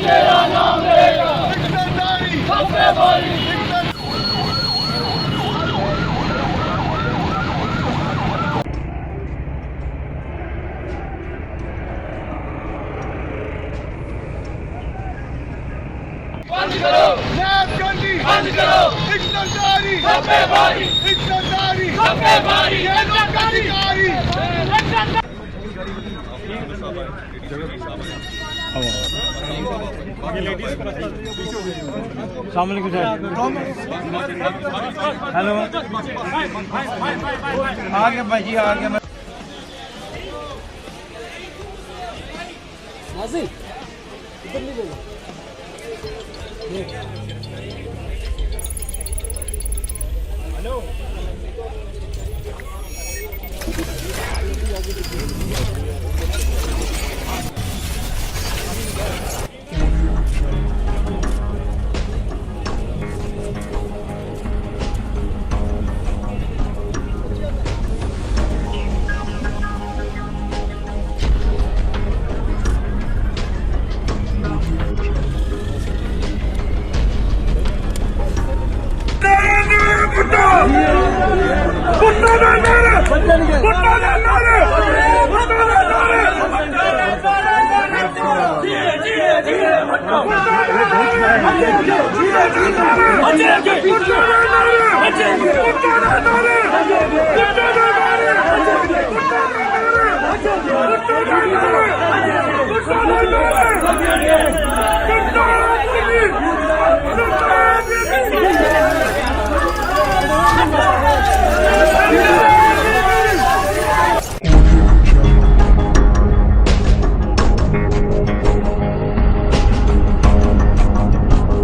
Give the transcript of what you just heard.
तेरा नाम लेगा सबसे भारी बंद करो बंद करो इज्जतदारी सबसे भारी इज्जतदारी सबसे भारी इज्जतदारी सामने कुछ है हेलो आ गया भाई जी आ गया नाज़िर इधर नहीं बोलो हेलो Let's go!